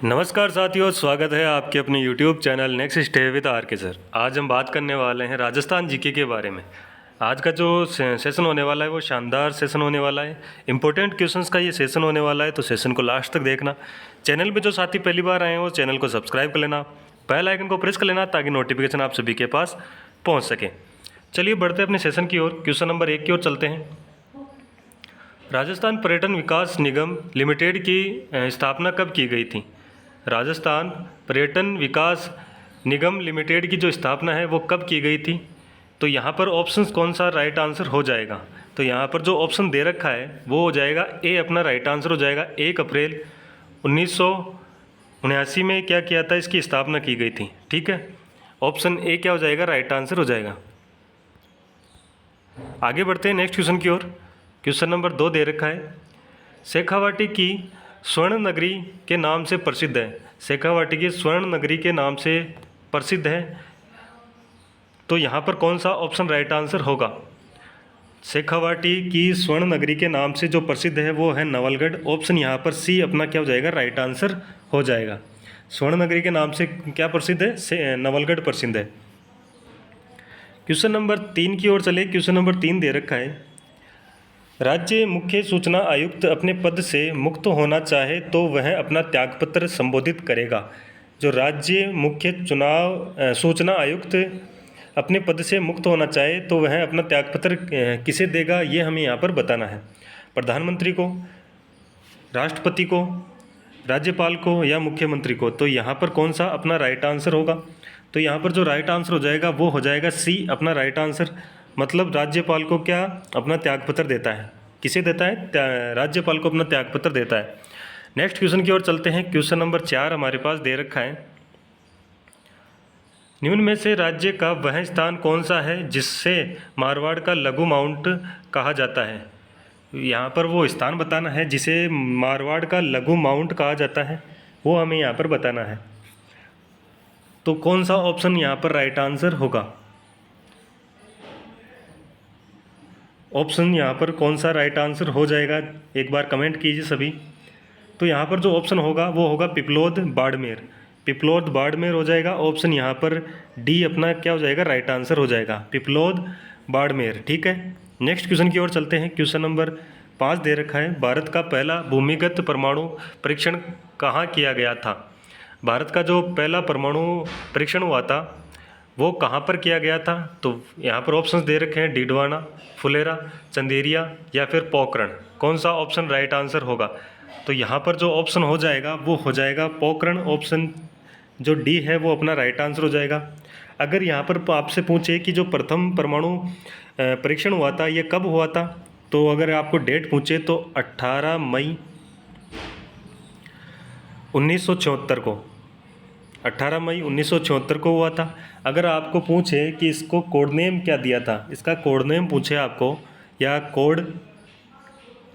नमस्कार साथियों, स्वागत है आपके अपने YouTube channel next stay with R K sir. आज हम बात करने वाले हैं राजस्थान जीके के बारे में। आज का जो सेशन होने वाला है वो शानदार सेशन होने वाला है। इंपॉर्टेंट क्वेश्चंस का ये सेशन होने वाला है, तो सेशन को लास्ट तक देखना। चैनल पे जो साथी पहली बार आए हैं वो चैनल को सब्सक्राइब कर लेना, बेल आइकन को प्रेस कर लेना ताकि नोटिफिकेशन आप सभी के पास पहुँच सके। चलिए बढ़ते अपने सेशन की ओर, क्वेश्चन नंबर 1 की ओर चलते हैं। राजस्थान पर्यटन विकास निगम लिमिटेड की स्थापना कब की गई थी? राजस्थान पर्यटन विकास निगम लिमिटेड की जो स्थापना है वो कब की गई थी? तो यहाँ पर ऑप्शंस कौन सा राइट आंसर हो जाएगा? तो यहाँ पर जो ऑप्शन दे रखा है वो हो जाएगा ए, अपना राइट आंसर हो जाएगा। 1 अप्रैल 1979 में क्या किया था, इसकी स्थापना की गई थी। ठीक है, ऑप्शन ए क्या हो जाएगा, राइट आंसर हो जाएगा। आगे बढ़ते हैं नेक्स्ट क्वेश्चन की ओर। क्वेश्चन नंबर 2 दे रखा है, शेखावाटी की स्वर्ण नगरी के नाम से प्रसिद्ध है। शेखावाटी की स्वर्ण नगरी के नाम से प्रसिद्ध है, तो यहाँ पर कौन सा ऑप्शन राइट आंसर होगा? शेखावाटी की स्वर्ण नगरी के नाम से जो प्रसिद्ध है वो है नवलगढ़। ऑप्शन यहाँ पर सी अपना क्या हो जाएगा, राइट आंसर हो जाएगा। स्वर्ण नगरी के नाम से क्या प्रसिद्ध है, से नवलगढ़ प्रसिद्ध है। क्वेश्चन नंबर 3 की ओर चले। क्वेश्चन नंबर 3 दे रखा है, राज्य मुख्य सूचना आयुक्त अपने पद से मुक्त होना चाहे तो वह अपना त्यागपत्र संबोधित करेगा। जो राज्य मुख्य सूचना आयुक्त अपने पद से मुक्त होना चाहे तो वह अपना त्यागपत्र किसे देगा, ये हमें यहाँ पर बताना है। प्रधानमंत्री को, राष्ट्रपति को, राज्यपाल को या मुख्यमंत्री को? तो यहाँ पर कौन सा अपना राइट आंसर होगा? तो यहाँ पर जो राइट आंसर हो जाएगा वो हो जाएगा सी अपना राइट आंसर। मतलब राज्यपाल को क्या अपना त्यागपत्र देता है, किसे देता है, राज्यपाल को अपना त्यागपत्र देता है। नेक्स्ट क्वेश्चन की ओर चलते हैं। क्वेश्चन नंबर 4 हमारे पास दे रखा है, निम्न में से राज्य का वह स्थान कौन सा है जिससे मारवाड़ का लघु माउंट कहा जाता है? यहाँ पर वो स्थान बताना है जिसे मारवाड़ का लघु माउंट कहा जाता है, वो हमें यहाँ पर बताना है। तो कौन सा ऑप्शन यहाँ पर राइट आंसर होगा? ऑप्शन यहाँ पर कौन सा राइट आंसर हो जाएगा, एक बार कमेंट कीजिए सभी। तो यहाँ पर जो ऑप्शन होगा वो होगा पिपलोद बाड़मेर। पिपलोद बाड़मेर हो जाएगा। ऑप्शन यहाँ पर डी अपना क्या हो जाएगा, राइट आंसर हो जाएगा, पिपलोद बाड़मेर। ठीक है, नेक्स्ट क्वेश्चन की ओर चलते हैं। क्वेश्चन नंबर 5 दे रखा है, भारत का पहला भूमिगत परमाणु परीक्षण कहाँ किया गया था? भारत का जो पहला परमाणु परीक्षण हुआ था वो कहाँ पर किया गया था? तो यहाँ पर ऑप्शंस दे रखे हैं, डीडवाना, फुलेरा, चंदेरिया या फिर पोखरण। कौन सा ऑप्शन राइट आंसर होगा? तो यहाँ पर जो ऑप्शन हो जाएगा वो हो जाएगा पोखरण। ऑप्शन जो डी है वो अपना राइट आंसर हो जाएगा। अगर यहाँ पर आपसे पूछे कि जो प्रथम परमाणु परीक्षण हुआ था ये कब हुआ था, तो अगर आपको डेट पूछे तो 18 मई 1974 को, 18 मई 1974 को हुआ था। अगर आपको पूछे कि इसको कोड नेम क्या दिया था, इसका कोड नेम पूछे आपको, या कोड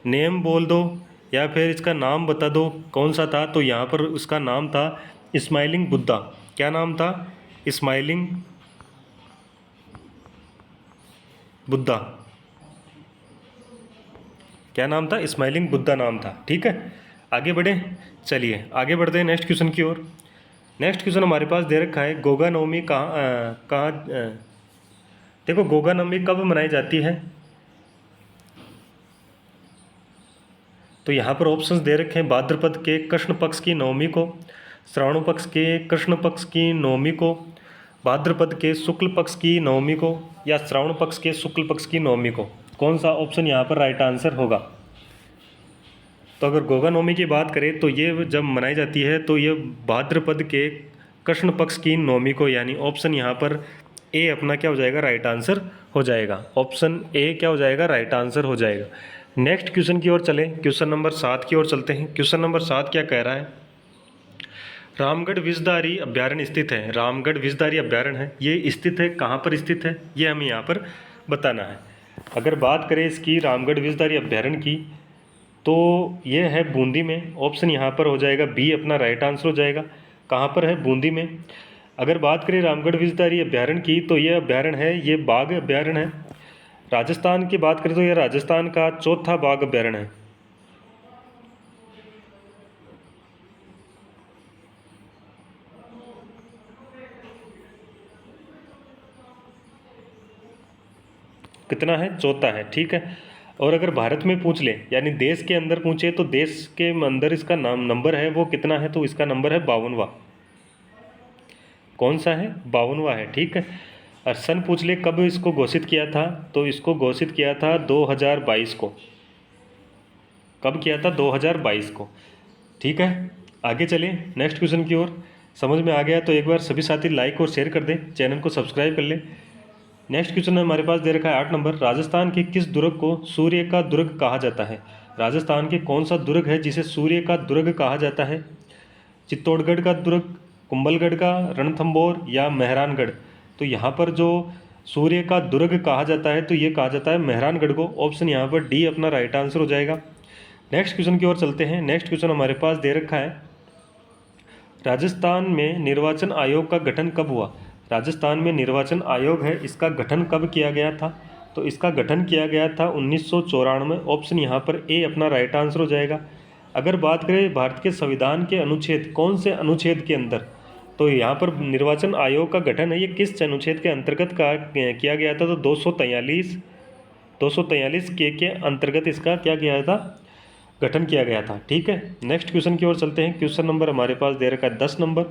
नेम बोल दो या फिर इसका नाम बता दो कौन सा था, तो यहाँ पर उसका नाम था स्माइलिंग बुद्धा। क्या नाम था? स्माइलिंग बुद्धा। क्या नाम था? स्माइलिंग बुद्धा नाम था। ठीक है, आगे बढ़े। चलिए आगे बढ़ते हैं नेक्स्ट क्वेश्चन की ओर। नेक्स्ट क्वेश्चन हमारे पास दे रखा है, गोगा नवमी कहाँ देखो गोगा नवमी कब मनाई जाती है? तो यहाँ पर ऑप्शंस दे रखे हैं, भाद्रपद के कृष्ण पक्ष की नवमी को, श्रावण पक्ष के कृष्ण पक्ष की नवमी को, भाद्रपद के शुक्ल पक्ष की नवमी को, या श्रावण पक्ष के शुक्ल पक्ष की नवमी को। कौन सा ऑप्शन यहाँ पर राइट आंसर होगा? तो अगर गोगा नवमी की बात करें तो ये जब मनाई जाती है तो ये भाद्रपद के कृष्ण पक्ष की नवमी को, यानी ऑप्शन यहाँ पर ए अपना क्या हो जाएगा, राइट आंसर हो जाएगा। ऑप्शन ए क्या हो जाएगा, राइट आंसर हो जाएगा। नेक्स्ट क्वेश्चन की ओर चले। क्वेश्चन नंबर 7 की ओर चलते हैं। क्वेश्चन नंबर 7 क्या कह रहा है, रामगढ़ विषधारी अभ्यारण्य स्थित है। रामगढ़ विषधारी अभ्यारण्य है, ये स्थित है कहाँ पर स्थित है, ये हमें यहाँ पर बताना है। अगर बात करें इसकी रामगढ़ विषधारी अभ्यारण्य की, तो ये है बूंदी में। ऑप्शन यहाँ पर हो जाएगा बी अपना राइट आंसर हो जाएगा। कहाँ पर है? बूंदी में। अगर बात करें रामगढ़ विषधारी अभ्यारण्य की, तो ये अभ्यारण्य है, ये बाघ अभ्यारण्य है। राजस्थान की बात करें तो ये राजस्थान का चौथा बाघ अभ्यारण्य है। कितना है, चौथा है। ठीक है। और अगर भारत में पूछ ले यानी देश के अंदर पूछे तो देश के अंदर इसका नंबर है वो कितना है, तो इसका नंबर है 52वां। कौन सा है, 52वां है। ठीक है। और सन पूछ ले कब इसको घोषित किया था, तो इसको घोषित किया था 2022 को। कब किया था, 2022 को। ठीक है। आगे चलें नेक्स्ट क्वेश्चन की ओर। समझ में आ गया तो एक बार सभी साथी लाइक और शेयर कर दें, चैनल को सब्सक्राइब कर लें। नेक्स्ट क्वेश्चन हमारे पास दे रखा है 8 नंबर। राजस्थान के किस दुर्ग को सूर्य का दुर्ग कहा जाता है। राजस्थान के कौन सा दुर्ग है जिसे सूर्य का दुर्ग कहा जाता है। चित्तौड़गढ़ का दुर्ग, कुंभलगढ़ का, रणथंभौर या मेहरानगढ़। तो यहाँ पर जो सूर्य का दुर्ग कहा जाता है तो ये कहा जाता है मेहरानगढ़ को। ऑप्शन यहाँ पर डी अपना राइट आंसर हो जाएगा। नेक्स्ट क्वेश्चन की ओर चलते हैं। नेक्स्ट क्वेश्चन हमारे पास दे रखा है राजस्थान में निर्वाचन आयोग का गठन कब हुआ। राजस्थान में निर्वाचन आयोग है, इसका गठन कब किया गया था, तो इसका गठन किया गया था 1994। ऑप्शन यहाँ पर ए अपना राइट आंसर हो जाएगा। अगर बात करें भारत के संविधान के अनुच्छेद, कौन से अनुच्छेद के अंदर, तो यहाँ पर निर्वाचन आयोग का गठन है ये किस अनुच्छेद के अंतर्गत किया गया था, तो 243 के अंतर्गत इसका क्या किया था, गठन किया गया था। ठीक है। नेक्स्ट क्वेश्चन की ओर चलते हैं। क्वेश्चन नंबर हमारे पास दे रखा है 10 नंबर।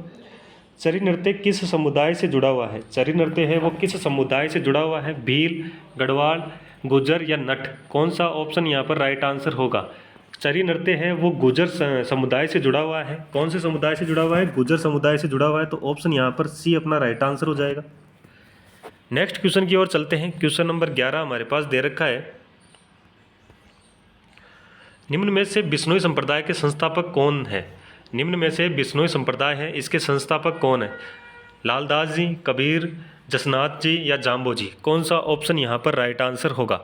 चरी नृत्य किस समुदाय से जुड़ा हुआ है। चरी नृत्य है वो किस समुदाय से जुड़ा हुआ है, भील, गढ़वाल, गुर्जर या नट। कौन सा ऑप्शन यहाँ पर राइट आंसर होगा। चरी नृत्य है वो गुर्जर समुदाय से जुड़ा हुआ है। कौन से समुदाय से जुड़ा हुआ है, गुर्जर समुदाय से जुड़ा हुआ है। तो ऑप्शन यहाँ पर सी अपना राइट आंसर हो जाएगा। नेक्स्ट क्वेश्चन की ओर चलते हैं। क्वेश्चन नंबर 11 हमारे पास दे रखा है निम्न में से बिश्नोई संप्रदाय के संस्थापक कौन है। निम्न में से बिश्नोई संप्रदाय है, इसके संस्थापक कौन है। लालदास जी, कबीर, जसनाथ जी या जाम्बो जी। कौन सा ऑप्शन यहाँ पर राइट आंसर होगा,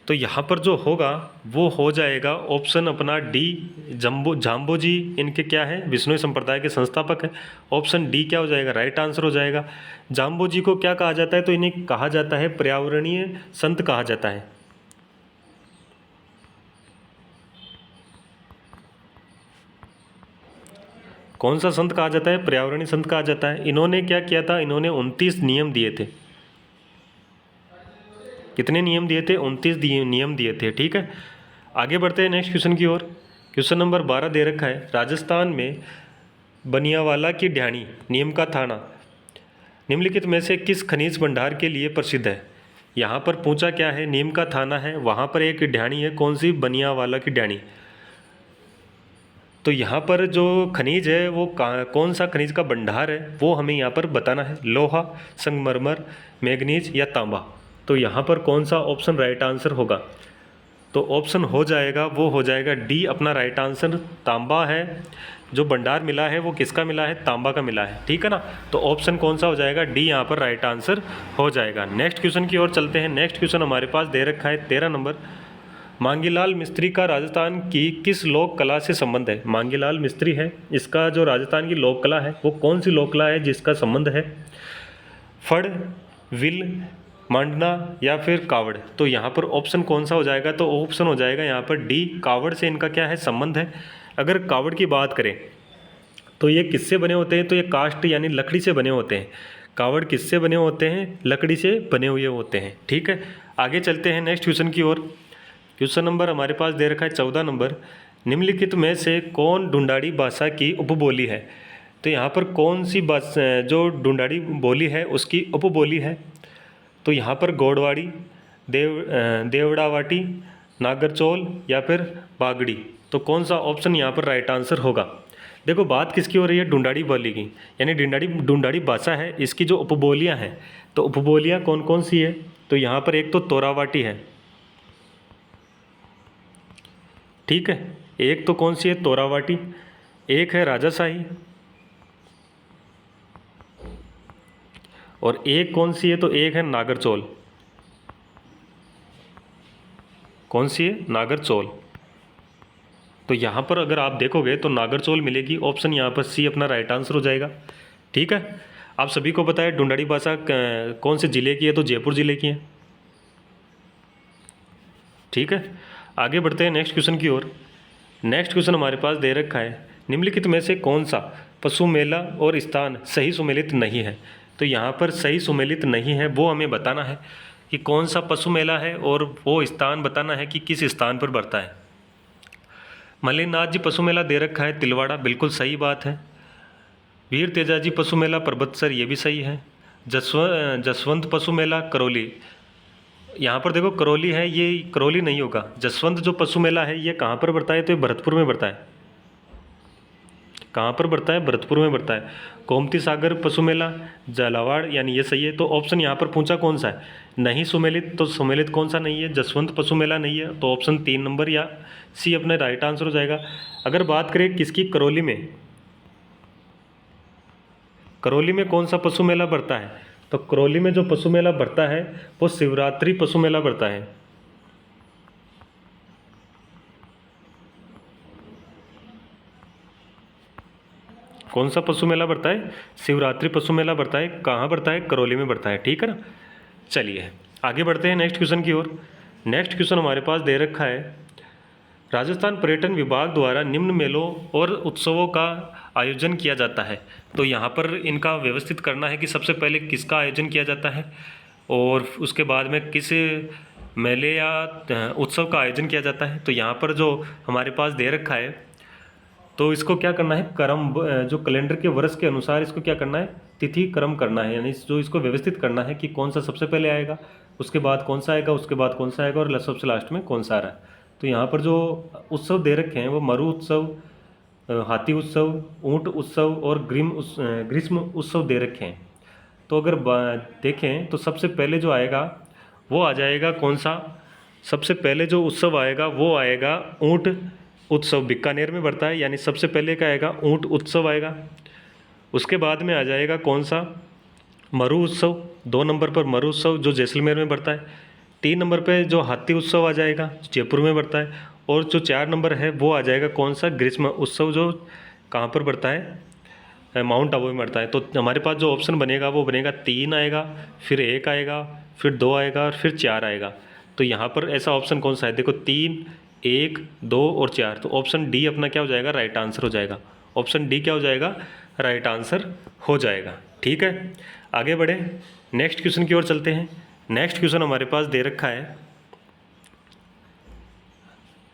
तो यहाँ पर जो होगा वो हो जाएगा ऑप्शन अपना डी, जाम्बो जी इनके क्या है, बिश्नोई संप्रदाय के संस्थापक है। ऑप्शन डी क्या हो जाएगा, राइट आंसर हो जाएगा। जाम्बो जी को क्या कहा जाता है, तो इन्हें कहा जाता है पर्यावरणीय संत कहा जाता है। कौन सा संत कहा जाता है, पर्यावरणीय संत कहा जाता है। इन्होंने क्या किया था, इन्होंने 29 नियम दिए थे। कितने नियम दिए थे, 29 नियम दिए थे। ठीक है। आगे बढ़ते हैं नेक्स्ट क्वेश्चन की ओर। क्वेश्चन नंबर 12 दे रखा है राजस्थान में बनियावाला की ढाणी नीम का थाना निम्नलिखित में से किस खनिज भंडार के लिए प्रसिद्ध है। यहाँ पर पूछा क्या है, नीम का थाना है, वहाँ पर एक ढाणी है, कौन सी, बनियावाला की ढाणी। तो यहाँ पर जो खनिज है वो कौन सा खनिज का भंडार है वो हमें यहाँ पर बताना है। लोहा, संगमरमर, मैग्नीज या तांबा। तो यहाँ पर कौन सा ऑप्शन राइट आंसर होगा, तो ऑप्शन हो जाएगा वो हो जाएगा डी अपना राइट आंसर। तांबा है, जो भंडार मिला है वो किसका मिला है, तांबा का मिला है। ठीक है ना। तो ऑप्शन कौन सा हो जाएगा, डी यहाँ पर राइट आंसर हो जाएगा। नेक्स्ट क्वेश्चन की ओर चलते हैं। नेक्स्ट क्वेश्चन हमारे पास दे रखा है 13 नंबर। मांगीलाल मिस्त्री का राजस्थान की किस लोक कला से संबंध है। मांगीलाल मिस्त्री है, इसका जो राजस्थान की लोक कला है वो कौन सी लोक कला है जिसका संबंध है। फड़, विल, मांडना या फिर कावड़। तो यहाँ पर ऑप्शन कौन सा हो जाएगा, तो ऑप्शन हो जाएगा यहाँ पर डी, कावड़ से इनका क्या है, संबंध है। अगर कावड़ की बात करें तो ये किससे बने होते हैं, तो ये कास्ट यानी लकड़ी से बने होते हैं। कावड़ किससे बने होते हैं, लकड़ी से बने हुए होते हैं। ठीक है। आगे चलते हैं नेक्स्ट क्वेश्चन की ओर। क्वेश्चन नंबर हमारे पास दे रखा है 14 नंबर। निम्नलिखित में से कौन ढूंढाड़ी भाषा की उपबोली है। तो यहाँ पर कौन सी जो ढूंढाड़ी बोली है उसकी उपबोली है। तो यहाँ पर गोडवाड़ी, देवड़ावाटी, नागरचौल या फिर बागड़ी। तो कौन सा ऑप्शन यहाँ पर राइट आंसर होगा। देखो बात किसकी हो रही है, ढूंढाड़ी बोली की, यानी ढूंढाड़ी भाषा है, इसकी जो उपबोलियाँ हैं तो उपबोलियाँ कौन कौन सी है। तो यहाँ पर एक तो तोरावाटी है, ठीक है, एक तो कौन सी है, तोरावाटी, एक है राजाशाही और एक कौन सी है, तो एक है नागरचौल। कौन सी है, नागरचौल। तो यहाँ पर अगर आप देखोगे तो नागरचौल मिलेगी। ऑप्शन यहाँ पर सी अपना राइट आंसर हो जाएगा। ठीक है। आप सभी को पता है ढूंढाड़ी भाषा कौन से ज़िले की है, तो जयपुर ज़िले की है। ठीक है। आगे बढ़ते हैं नेक्स्ट क्वेश्चन की ओर। नेक्स्ट क्वेश्चन हमारे पास दे रखा है निम्नलिखित में से कौन सा पशु मेला और स्थान सही सुमेलित नहीं है। तो यहाँ पर सही सुमेलित नहीं है वो हमें बताना है। कि कौन सा पशु मेला है और वो स्थान बताना है कि किस स्थान पर बढ़ता है। मल्लिनाथ जी पशु मेला दे रखा है तिलवाड़ा, बिल्कुल सही बात है। वीर तेजाजी पशु मेला परबतसर, ये भी सही है। जसवंत पशु मेला करौली, यहाँ पर देखो करौली है, ये करौली नहीं होगा। जसवंत जो पशु मेला है ये कहाँ पर बढ़ता है, तो ये भरतपुर में बढ़ता है। कहाँ पर बढ़ता है, भरतपुर में बढ़ता है। गोमती सागर पशु मेला झालावाड़, यानी ये सही है। तो ऑप्शन यहाँ पर पूछा कौन सा है, नहीं सुमेलित, तो सुमेलित कौन सा नहीं है, जसवंत पशु मेला नहीं है, तो ऑप्शन 3 नंबर या सी अपना राइट आंसर हो जाएगा। अगर बात करें किसकी, करौली में, करौली में कौन सा पशु मेला बढ़ता है, तो करौली में जो पशु मेला बढ़ता है वो शिवरात्रि पशु मेला बढ़ता है। कौन सा पशु मेला बढ़ता है, शिवरात्रि पशु मेला बढ़ता है। कहाँ बढ़ता है, करौली में बढ़ता है, ठीक है ना। चलिए आगे बढ़ते हैं नेक्स्ट क्वेश्चन की ओर। नेक्स्ट क्वेश्चन हमारे पास दे रखा है, राजस्थान पर्यटन विभाग द्वारा निम्न मेलों और उत्सवों का आयोजन किया जाता है। तो यहाँ पर इनका व्यवस्थित करना है कि सबसे पहले किसका आयोजन किया जाता है और उसके बाद में किस मेले या उत्सव का आयोजन किया जाता है। तो यहाँ पर जो हमारे पास दे रखा है, तो इसको क्या करना है, क्रम, जो कैलेंडर के वर्ष के अनुसार इसको क्या करना है, तिथि क्रम करना है, यानी जो इसको व्यवस्थित करना है कि कौन सा सबसे पहले आएगा, उसके बाद कौन सा आएगा, उसके बाद कौन सा आएगा और सबसे लास्ट में कौन सा आ रहा है। तो यहाँ पर जो उत्सव दे रखे हैं वो मरु उत्सव, हाथी उत्सव, ऊंट उत्सव और ग्रीष्म उत्सव दे रखे हैं। तो अगर देखें तो सबसे पहले जो आएगा वो आ जाएगा कौन सा, सबसे पहले जो उत्सव आएगा वो आएगा ऊंट उत्सव, बीकानेर में बढ़ता है, यानी सबसे पहले का आएगा ऊंट उत्सव आएगा। उसके बाद में आ जाएगा कौन सा, मरु उत्सव, 2 नंबर पर मरु उत्सव जो जैसलमेर में बढ़ता है। 3 नंबर पे जो हाथी उत्सव आ जाएगा जयपुर में बढ़ता है। और जो 4 नंबर है वो आ जाएगा कौन सा, ग्रीष्म उत्सव, जो कहाँ पर बढ़ता है, माउंट आबू में बढ़ता है। तो हमारे पास जो ऑप्शन बनेगा वो बनेगा 3 आएगा, फिर 1 आएगा, फिर 2 आएगा और फिर 4 आएगा। तो यहाँ पर ऐसा ऑप्शन कौन सा है, देखो 3, 1, 2 और 4, तो ऑप्शन डी अपना क्या हो जाएगा, राइट आंसर हो जाएगा। ऑप्शन डी क्या हो जाएगा, राइट आंसर हो जाएगा। ठीक है, आगे बढ़े, नेक्स्ट क्वेश्चन की ओर चलते हैं। नेक्स्ट क्वेश्चन हमारे पास दे रखा है,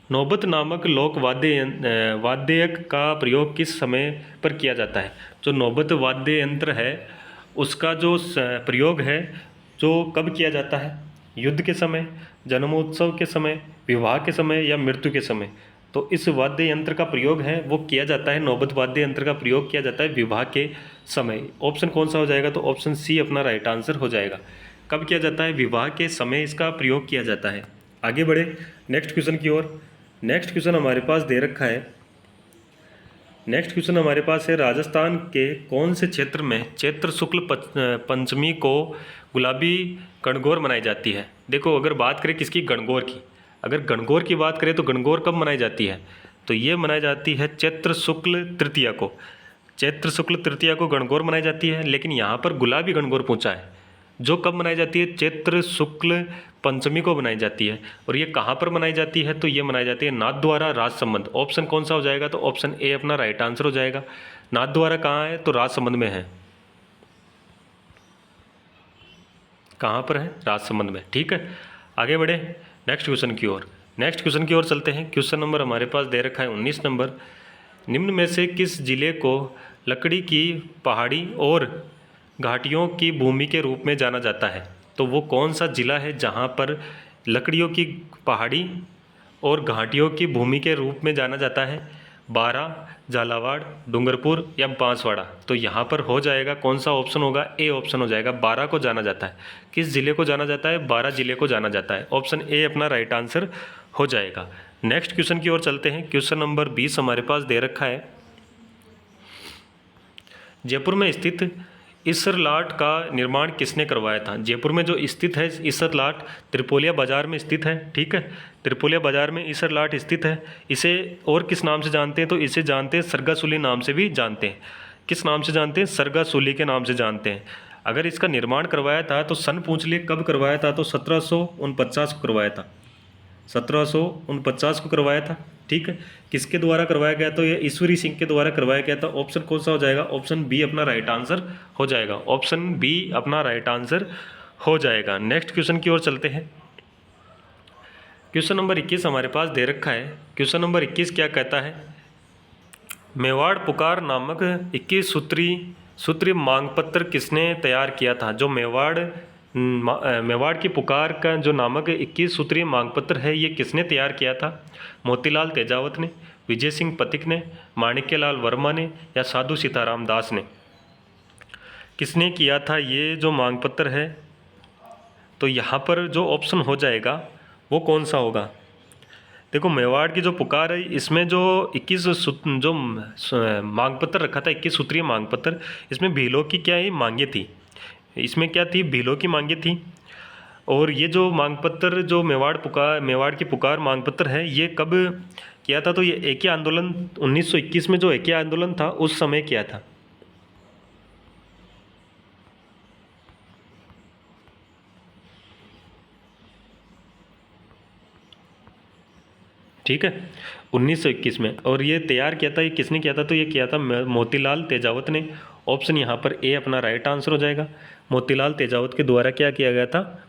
नौबत नामक लोक वाद्य का प्रयोग किस समय पर किया जाता है। जो नौबत वाद्य यंत्र है उसका जो प्रयोग है जो कब किया जाता है, युद्ध के समय, जन्मोत्सव के समय, विवाह के समय या मृत्यु के समय। तो इस वाद्य यंत्र का प्रयोग है वो किया जाता है, नौबत वाद्य यंत्र का प्रयोग किया जाता है विवाह के समय। ऑप्शन कौन सा हो जाएगा, तो ऑप्शन सी अपना राइट आंसर हो जाएगा। कब किया जाता है, विवाह के समय इसका प्रयोग किया जाता है। आगे बढ़े नेक्स्ट क्वेश्चन की ओर। नेक्स्ट क्वेश्चन हमारे पास दे रखा है, नेक्स्ट क्वेश्चन हमारे पास है, राजस्थान के कौन से क्षेत्र में चैत्र शुक्ल पंचमी को गुलाबी गणगौर मनाई जाती है। देखो अगर बात करें किसकी, गणगौर की, अगर गणगौर की बात करें तो गणगौर कब मनाई जाती है, तो ये मनाई जाती है चैत्र शुक्ल तृतीया को। चैत्र शुक्ल तृतीया को गणगौर मनाई जाती है, लेकिन यहाँ पर गुलाबी गणगौर पूछा है, जो कब मनाई जाती है, चैत्र शुक्ल पंचमी को मनाई जाती है। और ये कहाँ पर मनाई जाती है, तो ये मनाई जाती है नाथद्वारा राजसमंद। ऑप्शन कौन सा हो जाएगा, तो ऑप्शन ए अपना राइट आंसर हो जाएगा। नाथद्वारा कहाँ है, तो राजसमंद में है। कहाँ पर है, राजसमंद में। ठीक है, आगे बढ़े नेक्स्ट क्वेश्चन की ओर। नेक्स्ट क्वेश्चन की ओर चलते हैं। क्वेश्चन नंबर हमारे पास दे रखा है 19 नंबर, निम्न में से किस जिले को लकड़ी की पहाड़ी और घाटियों की भूमि के रूप में जाना जाता है। तो वो कौन सा जिला है जहाँ पर लकड़ियों की पहाड़ी और घाटियों की भूमि के रूप में जाना जाता है, बारा, झालावाड़, डूंगरपुर या बांसवाड़ा। तो यहाँ पर हो जाएगा कौन सा ऑप्शन होगा, ए ऑप्शन हो जाएगा, बारा को जाना जाता है। किस जिले को जाना जाता है, बारा जिले को जाना जाता है। ऑप्शन ए अपना राइट आंसर हो जाएगा। नेक्स्ट क्वेश्चन की ओर चलते हैं। क्वेश्चन नंबर 20 हमारे पास दे रखा है, जयपुर में स्थित इसरलाट का निर्माण किसने करवाया था। जयपुर में जो स्थित है इसरलाट, त्रिपोलिया बाजार में स्थित है। ठीक है, त्रिपोलिया बाजार में इसरलाट स्थित है। इसे और किस नाम से जानते हैं, तो इसे जानते हैं सरगासुली नाम से भी जानते हैं। किस नाम से जानते हैं, सरगासुली के नाम से जानते हैं। अगर इसका निर्माण करवाया था तो सन पूछ लिए कब करवाया था, तो 1749 को करवाया था। 1749 को करवाया था। ठीक है, किसके द्वारा करवाया गया, तो ये ईश्वरी सिंह के द्वारा करवाया गया था। ऑप्शन कौन सा हो जाएगा, ऑप्शन बी अपना राइट आंसर हो जाएगा। ऑप्शन बी अपना राइट आंसर हो जाएगा। नेक्स्ट क्वेश्चन की ओर चलते हैं। क्वेश्चन नंबर 21 हमारे पास दे रखा है। क्वेश्चन नंबर 21 क्या कहता है? मेवाड़ पुकार नामक 21 सूत्री मांग पत्र किसने तैयार किया था? जो मेवाड़ की पुकार का जो नामक 21 सूत्री मांग पत्र है, ये किसने तैयार किया था? मोतीलाल तेजावत ने, विजय सिंह पथिक ने, माणिक्यलाल वर्मा ने या साधु सीताराम दास ने? किसने किया था ये जो मांग पत्र है? तो यहाँ पर जो ऑप्शन हो जाएगा वो कौन सा होगा? देखो, मेवाड़ की जो पुकार है, इसमें जो 21 जो मांग पत्र रखा था, 21 सूत्रीय मांग पत्र, इसमें भीलों की क्या ही मांगे थी? इसमें क्या थी? भीलों की मांगे थी। और ये जो मांग पत्र जो मेवाड़ की पुकार मांग पत्र है, ये कब किया था? तो ये एके आंदोलन 1921 में जो एके आंदोलन था उस समय किया था। ठीक है, 1921 में। और ये तैयार किया था, ये किसने किया था? तो ये किया था मोतीलाल तेजावत ने। ऑप्शन यहाँ पर ए अपना राइट आंसर हो जाएगा। मोतीलाल तेजावत के द्वारा क्या किया गया था?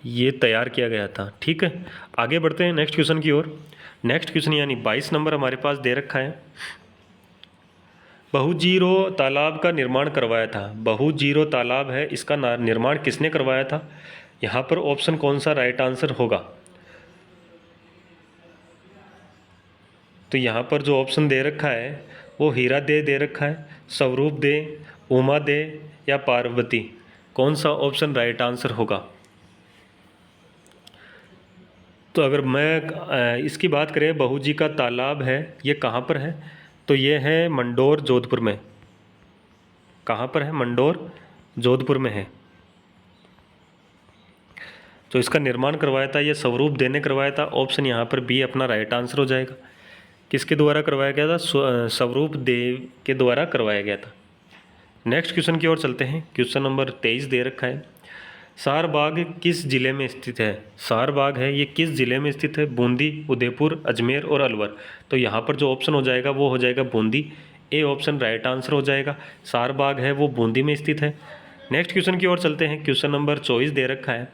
ये तैयार किया गया था। ठीक है, आगे बढ़ते हैं नेक्स्ट क्वेश्चन की ओर। नेक्स्ट क्वेश्चन यानी 22 नंबर हमारे पास दे रखा है। बहुजीरो तालाब का निर्माण करवाया था। बहुजीरो तालाब है, इसका निर्माण किसने करवाया था? यहाँ पर ऑप्शन कौन सा राइट आंसर होगा? तो यहाँ पर जो ऑप्शन दे रखा है वो हीरा दे रखा है, स्वरूप दे, उमा दे या पार्वती। कौन सा ऑप्शन राइट आंसर होगा? तो अगर मैं इसकी बात करें, बहू जी का तालाब है, ये कहाँ पर है? तो ये है मंडोर, जोधपुर में। कहाँ पर है? मंडोर, जोधपुर में है। तो इसका निर्माण करवाया था, ये स्वरूप दे ने करवाया था। ऑप्शन यहाँ पर बी अपना राइट आंसर हो जाएगा। किसके द्वारा करवाया गया था? स्वरूप देव के द्वारा करवाया गया था। नेक्स्ट क्वेश्चन की ओर चलते हैं। क्वेश्चन नंबर 23 दे रखा है। सारबाग किस जिले में स्थित है? सारबाग है, ये किस जिले में स्थित है? बूंदी, उदयपुर, अजमेर और अलवर। तो यहाँ पर जो ऑप्शन हो जाएगा वो हो जाएगा Bundi. A option right answer हो जाएगा। सारबाग है वो बूंदी में स्थित है। नेक्स्ट क्वेश्चन की ओर चलते हैं। क्वेश्चन नंबर 24 दे रखा है।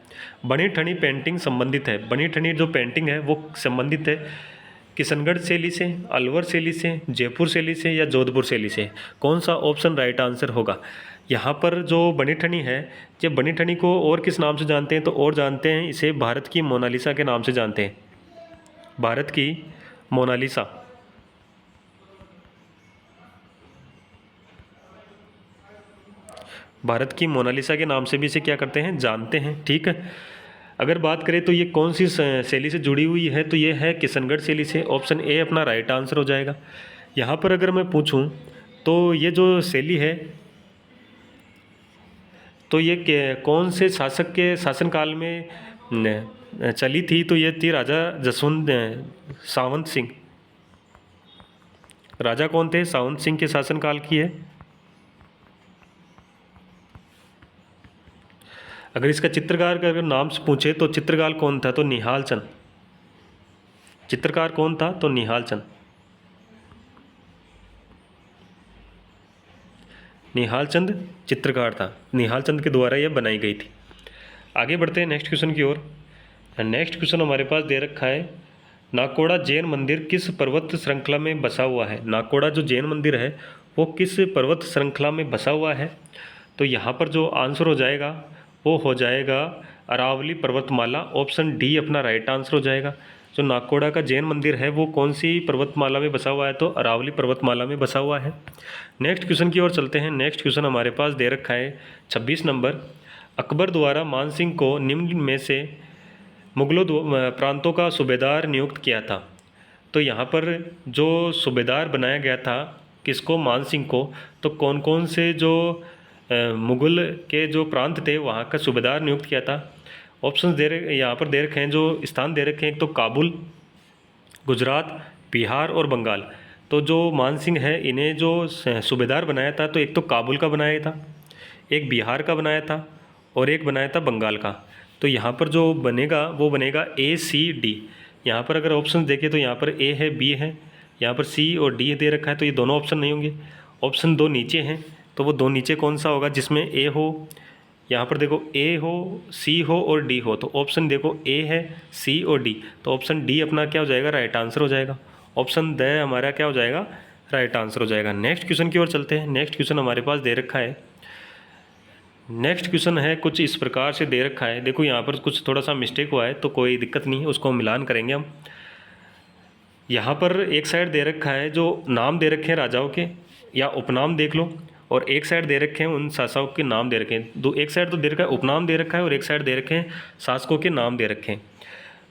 बनी ठनी पेंटिंग संबंधित है। बनी ठनी जो पेंटिंग है वो संबंधित है किशनगढ़ शैली से, अलवर शैली से, जयपुर शैली से या जोधपुर शैली से। कौन सा ऑप्शन राइट आंसर होगा? यहाँ पर जो बनी ठनी है, ये बनी ठनी को और किस नाम से जानते हैं? तो और जानते हैं इसे भारत की मोनालिसा के नाम से जानते हैं। भारत की मोनालिसा। भारत की मोनालिसा के नाम से भी इसे क्या करते हैं? जानते हैं। ठीक है, अगर बात करें तो ये कौन सी शैली से जुड़ी हुई है? तो ये है किशनगढ़ शैली से। ऑप्शन ए अपना राइट आंसर हो जाएगा। यहाँ पर अगर मैं पूछूं तो ये जो शैली है, तो ये कौन से शासक के शासनकाल में चली थी? तो ये थी राजा जसवंत सावंत सिंह। राजा कौन थे? सावंत सिंह के शासनकाल की है। अगर इसका चित्रकार का अगर नाम से पूछे तो चित्रकार कौन था? तो निहाल चंद। चित्रकार कौन था? तो निहाल चंद। निहाल चंद चित्रकार था। निहाल चंद के द्वारा यह बनाई गई थी। आगे बढ़ते हैं नेक्स्ट क्वेश्चन की ओर। नेक्स्ट क्वेश्चन हमारे पास दे रखा है। नाकोड़ा जैन मंदिर किस पर्वत श्रृंखला में बसा हुआ है? नाकोड़ा जो जैन मंदिर है वो किस पर्वत श्रृंखला में बसा हुआ है? तो यहाँ पर जो आंसर हो जाएगा वो हो जाएगा अरावली पर्वतमाला। ऑप्शन डी अपना राइट आंसर हो जाएगा। जो नाकोड़ा का जैन मंदिर है वो कौन सी पर्वतमाला में बसा हुआ है? तो अरावली पर्वतमाला में बसा हुआ है। नेक्स्ट क्वेश्चन की ओर चलते हैं। नेक्स्ट क्वेश्चन हमारे पास दे रखा है 26 नंबर। अकबर द्वारा मानसिंह को निम्न में से मुगलों प्रांतों का सूबेदार नियुक्त किया था। तो यहाँ पर जो सूबेदार बनाया गया था किसको? मानसिंह को। तो कौन कौन से जो मुगल के जो प्रांत थे वहाँ का सूबेदार नियुक्त किया था? ऑप्शन यहाँ पर दे रखे हैं, जो स्थान दे रखे हैं। एक तो काबुल, गुजरात, बिहार और बंगाल। तो जो मानसिंह है इन्हें जो सूबेदार बनाया था, तो एक तो काबुल का बनाया था, एक बिहार का बनाया था और एक बनाया था बंगाल का। तो यहाँ पर जो बनेगा वो बनेगा ACD। यहाँ पर अगर ऑप्शन देखें तो यहाँ पर A है, B है, यहाँ पर C और D दे रखा है। तो ये दोनों ऑप्शन नहीं होंगे। ऑप्शन 2 नीचे हैं, तो वो 2 नीचे कौन सा होगा? जिसमें A हो, यहाँ पर देखो ए हो, सी हो और डी हो, तो ऑप्शन देखो ए है, सी और डी, तो ऑप्शन डी अपना क्या हो जाएगा, राइट आंसर हो जाएगा। ऑप्शन द हमारा क्या हो जाएगा, राइट आंसर हो जाएगा। नेक्स्ट क्वेश्चन की ओर चलते हैं। नेक्स्ट क्वेश्चन हमारे पास दे रखा है। नेक्स्ट क्वेश्चन है कुछ इस प्रकार से दे रखा है, देखो यहाँ पर कुछ थोड़ा सा मिस्टेक हुआ है तो कोई दिक्कत नहीं है, उसको हम मिलान करेंगे हम। यहाँ पर एक साइड दे रखा है जो नाम दे रखे हैं राजाओं के या उपनाम देख लो, और एक साइड दे रखे हैं उन शासकों के नाम दे रखे हैं। दो, एक साइड तो दे रखा है उपनाम दे रखा है और एक साइड दे रखे हैं शासकों के नाम दे रखे हैं।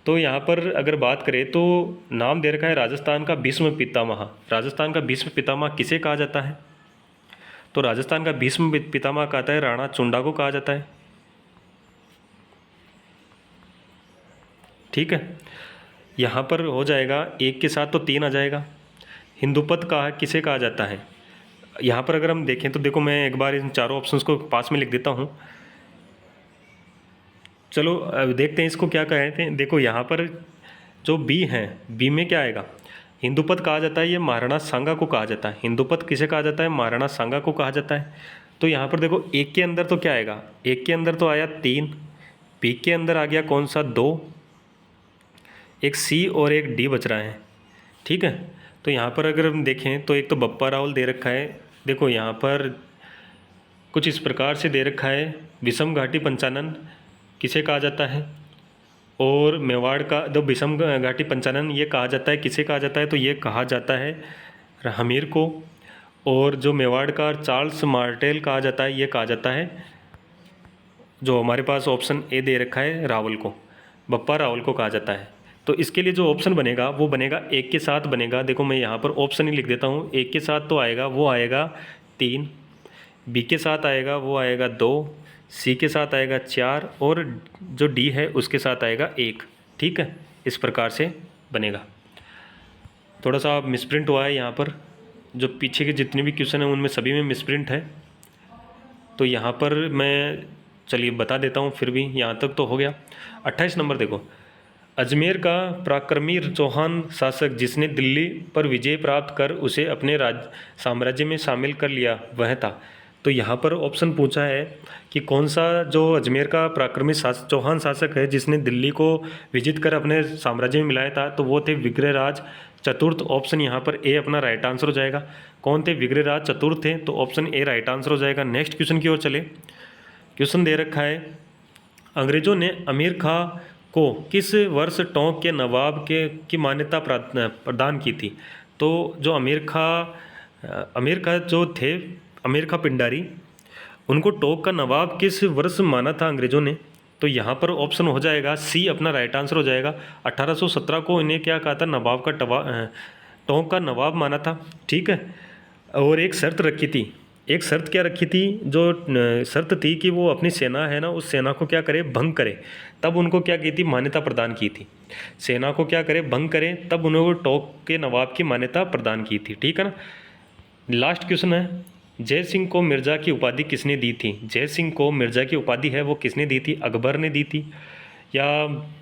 तो यहाँ पर अगर बात करें तो नाम दे रखा है राजस्थान का भीष्म पितामह। राजस्थान का भीष्म पितामह किसे कहा जाता है, तो राजस्थान का भीष्म पितामह कहता है राणा चुंडा को कहा जाता है। ठीक है, यहाँ पर हो जाएगा एक के साथ तो 3 आ जाएगा। हिंदुपत कहा किसे कहा जाता है, यहाँ पर अगर हम देखें तो देखो मैं एक बार इन चारों ऑप्शंस को पास में लिख देता हूँ। चलो अब देखते हैं इसको क्या कहते हैं। देखो यहाँ पर जो बी है, बी में क्या आएगा, हिंदुपत कहा जाता है, ये महाराणा सांगा को कहा जाता है। हिंदुपत किसे कहा जाता है, महाराणा सांगा को कहा जाता है। तो यहाँ पर देखो एक के अंदर तो क्या आएगा, एक के अंदर तो आया 3, बी के अंदर आ गया कौन सा 2, एक सी और एक डी बच रहा है। ठीक है, तो यहाँ पर अगर हम देखें तो एक तो बप्पा रावल दे रखा है, देखो यहाँ पर कुछ इस प्रकार से दे रखा है, विषम घाटी पंचानन किसे कहा जाता है, और मेवाड़ का जो विषम घाटी पंचानन ये कहा जाता है किसे कहा जाता है, तो ये कहा जाता है हमीर को। और जो मेवाड़ का चार्ल्स मार्टेल कहा जाता है ये कहा जाता है, जो हमारे पास ऑप्शन ए दे रखा है, रावल को, बप्पा रावल को कहा जाता है। तो इसके लिए जो ऑप्शन बनेगा वो बनेगा एक के साथ बनेगा। देखो मैं यहाँ पर ऑप्शन ही लिख देता हूँ। एक के साथ तो आएगा वो आएगा 3, बी के साथ आएगा वो आएगा 2, सी के साथ आएगा 4 और जो डी है उसके साथ आएगा 1। ठीक है, इस प्रकार से बनेगा। थोड़ा सा मिसप्रिंट हुआ है यहाँ पर, जो पीछे के जितने भी क्वेश्चन हैं उनमें सभी में मिसप्रिंट है, तो यहाँ पर मैं चलिए बता देता हूँ फिर भी, यहाँ तक तो हो गया। 28 नंबर देखो, अजमेर का पराक्रमी चौहान शासक जिसने दिल्ली पर विजय प्राप्त कर उसे अपने साम्राज्य में शामिल कर लिया वह था। तो यहाँ पर ऑप्शन पूछा है कि कौन सा जो अजमेर का पराक्रमी चौहान शासक है जिसने दिल्ली को विजित कर अपने साम्राज्य में मिलाया था, तो वो थे विग्रहराज चतुर्थ। ऑप्शन यहाँ पर ए अपना राइट आंसर हो जाएगा। कौन थे, विग्रहराज चतुर्थ थे, तो ऑप्शन ए राइट आंसर हो जाएगा। नेक्स्ट क्वेश्चन की ओर चले। क्वेश्चन दे रखा है, अंग्रेजों ने अमीर खां को किस वर्ष टोंक के नवाब की मान्यता प्रदान की थी। तो जो अमीर खां जो थे, अमीर खां पिंडारी, उनको टोंक का नवाब किस वर्ष माना था अंग्रेज़ों ने, तो यहाँ पर ऑप्शन हो जाएगा सी अपना राइट आंसर हो जाएगा। 1817 को इन्हें क्या कहा था, नवाब का टोंक का नवाब माना था। ठीक है, और एक शर्त रखी थी, एक शर्त क्या रखी थी, जो शर्त थी कि वो अपनी सेना है ना, उस सेना को क्या करे, भंग करे, तब उनको क्या की थी, मान्यता प्रदान की थी। सेना को क्या करे, भंग करे, तब उन्होंने टोंक के नवाब की मान्यता प्रदान की थी। ठीक है ना। लास्ट क्वेश्चन है, जय सिंह को मिर्ज़ा की उपाधि किसने दी थी। जय सिंह को मिर्ज़ा की उपाधि है वो किसने दी थी, अकबर ने दी थी या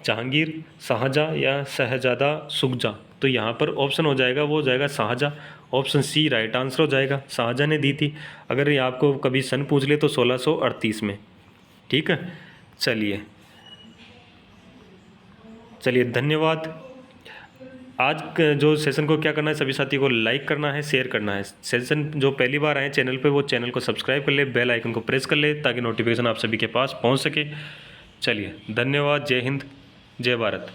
जहांगीर, शाहजहाँ या शहजादा सुखजा। तो यहाँ पर ऑप्शन हो जाएगा वो हो जाएगा Shahjahan. Option C right answer हो जाएगा, शाहजहाँ ने दी थी। अगर ये आपको कभी सन पूछ ले तो 1638 में। ठीक है, चलिए धन्यवाद। आज जो सेशन को क्या करना है, सभी साथियों को लाइक करना है, शेयर करना है। सेशन जो पहली बार आए चैनल पे वो चैनल को सब्सक्राइब कर ले, बेल आइकन को प्रेस कर ले ताकि नोटिफिकेशन आप सभी के पास पहुंच सके। चलिए धन्यवाद, जय हिंद, जय भारत।